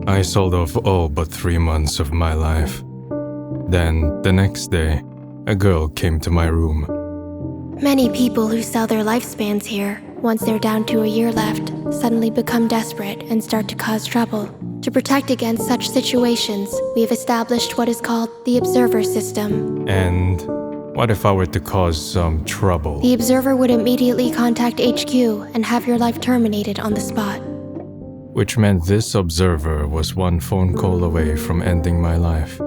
I sold off all but 3 months of my life. Then, the next day, a girl came to my room. Many people who sell their lifespans here, once they're down to a year left, suddenly become desperate and start to cause trouble. To protect against such situations, we have established what is called the Observer System. And what if I were to cause some trouble? The Observer would immediately contact HQ and have your life terminated on the spot. Which meant this observer was one phone call away from ending my life.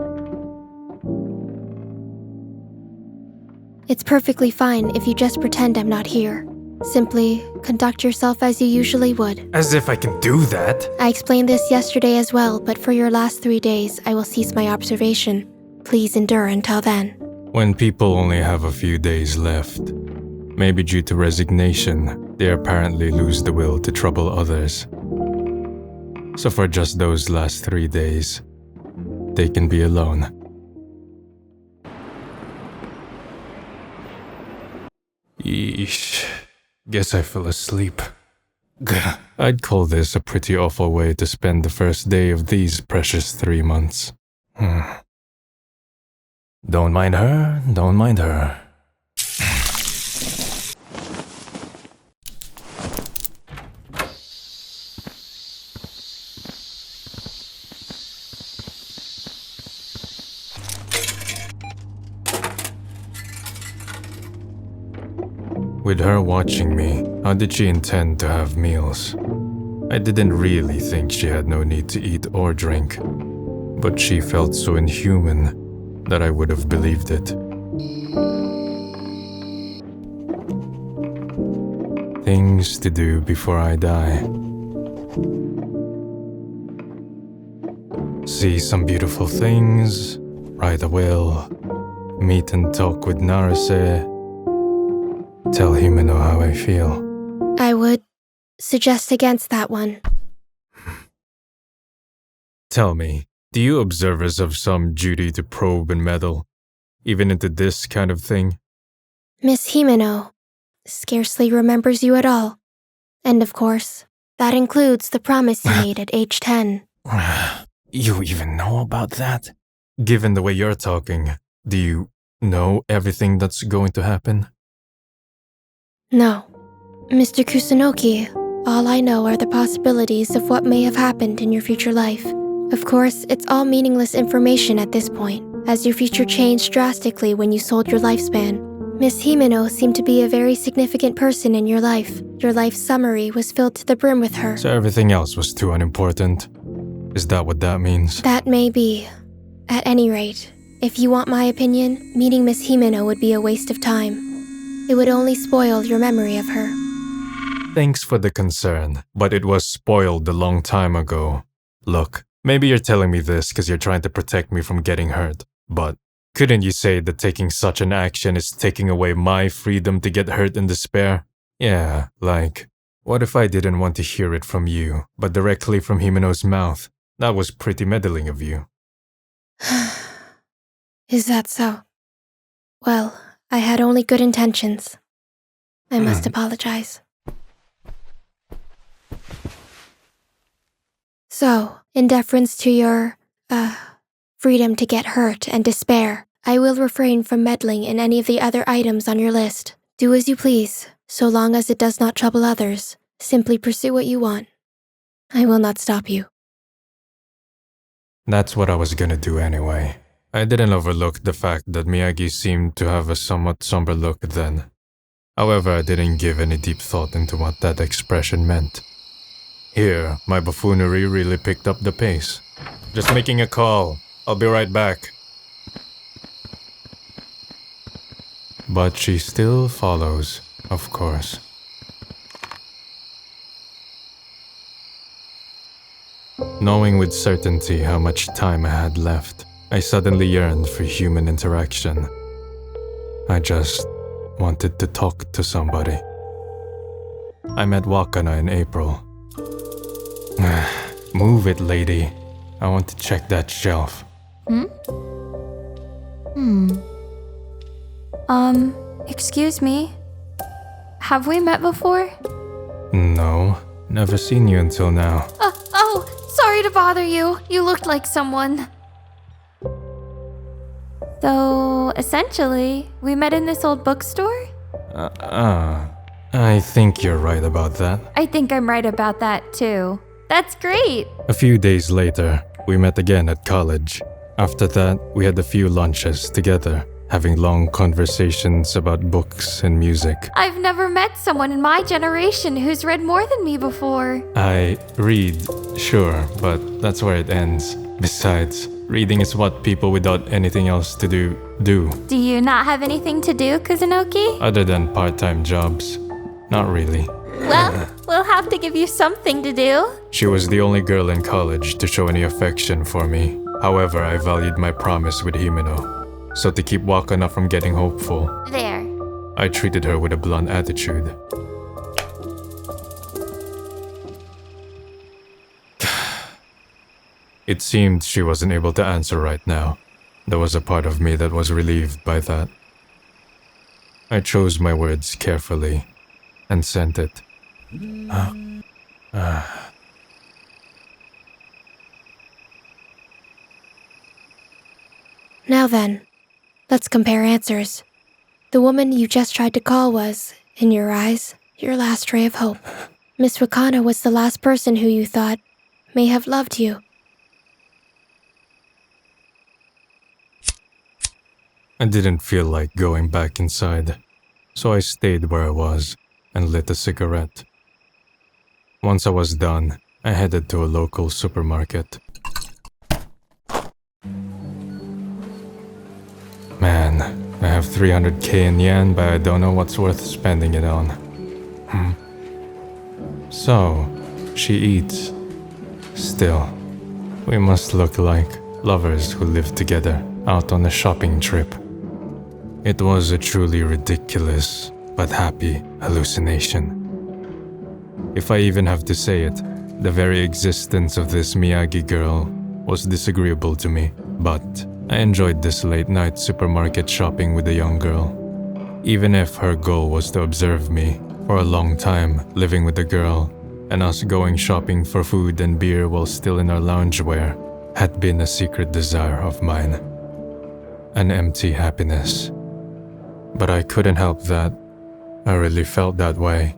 It's perfectly fine if you just pretend I'm not here. Simply conduct yourself as you usually would. As if I can do that? I explained this yesterday as well, but for your last 3 days, I will cease my observation. Please endure until then. When people only have a few days left, maybe due to resignation, they apparently lose the will to trouble others. So for just those last 3 days, they can be alone. Yeesh. Guess I fell asleep. Gah. I'd call this a pretty awful way to spend the first day of these precious 3 months. Don't mind her, don't mind her. With her watching me, how did she intend to have meals? I didn't really think she had no need to eat or drink, but she felt so inhuman that I would have believed it. Things to do before I die. See some beautiful things, write a will, meet and talk with Naruse, tell Himeno how I feel. I would suggest against that one. Tell me, do you observers have some duty to probe and meddle, even into this kind of thing? Miss Himeno scarcely remembers you at all. And of course, that includes the promise you made at age 10. You even know about that? Given the way you're talking, do you know everything that's going to happen? No. Mr. Kusunoki, all I know are the possibilities of what may have happened in your future life. Of course, it's all meaningless information at this point, as your future changed drastically when you sold your lifespan. Miss Himeno seemed to be a very significant person in your life. Your life summary was filled to the brim with her. So everything else was too unimportant? Is that what that means? That may be. At any rate, if you want my opinion, meeting Miss Himeno would be a waste of time. It would only spoil your memory of her. Thanks for the concern, but it was spoiled a long time ago. Look, maybe you're telling me this because you're trying to protect me from getting hurt, but couldn't you say that taking such an action is taking away my freedom to get hurt and despair? Yeah, like, what if I didn't want to hear it from you, but directly from Himeno's mouth? That was pretty meddling of you. Is that so? Well, I had only good intentions. I must apologize. So, in deference to your, freedom to get hurt and despair, I will refrain from meddling in any of the other items on your list. Do as you please, so long as it does not trouble others. Simply pursue what you want. I will not stop you. That's what I was gonna do anyway. I didn't overlook the fact that Miyagi seemed to have a somewhat somber look then. However, I didn't give any deep thought into what that expression meant. Here, my buffoonery really picked up the pace. Just making a call. I'll be right back. But she still follows, of course. Knowing with certainty how much time I had left, I suddenly yearned for human interaction. I just wanted to talk to somebody. I met Wakana in April. Move it, lady. I want to check that shelf. Excuse me? Have we met before? No, never seen you until now. Oh, sorry. sorry to bother you. You looked like someone. So, essentially, we met in this old bookstore? I think you're right about that. I think I'm right about that, too. That's great! A few days later, we met again at college. After that, we had a few lunches together, having long conversations about books and music. I've never met someone in my generation who's read more than me before. I read, sure, but that's where it ends. Besides, reading is what people without anything else to do. Do you not have anything to do, Kusunoki? Other than part-time jobs. Not really. Well, we'll have to give you something to do. She was the only girl in college to show any affection for me. However, I valued my promise with Himeno. So to keep Wakana from getting hopeful, There. I treated her with a blunt attitude. It seemed she wasn't able to answer right now. There was a part of me that was relieved by that. I chose my words carefully and sent it. Now then, let's compare answers. The woman you just tried to call was, in your eyes, your last ray of hope. Miss Wakana was the last person who you thought may have loved you. I didn't feel like going back inside, so I stayed where I was and lit a cigarette. Once I was done, I headed to a local supermarket. Man, I have 300k in yen, but I don't know what's worth spending it on. So, she eats. Still, we must look like lovers who live together out on a shopping trip. It was a truly ridiculous but happy hallucination. If I even have to say it, the very existence of this Miyagi girl was disagreeable to me, but I enjoyed this late-night supermarket shopping with a young girl. Even if her goal was to observe me, for a long time living with a girl and us going shopping for food and beer while still in our loungewear had been a secret desire of mine. An empty happiness. But I couldn't help that. I really felt that way.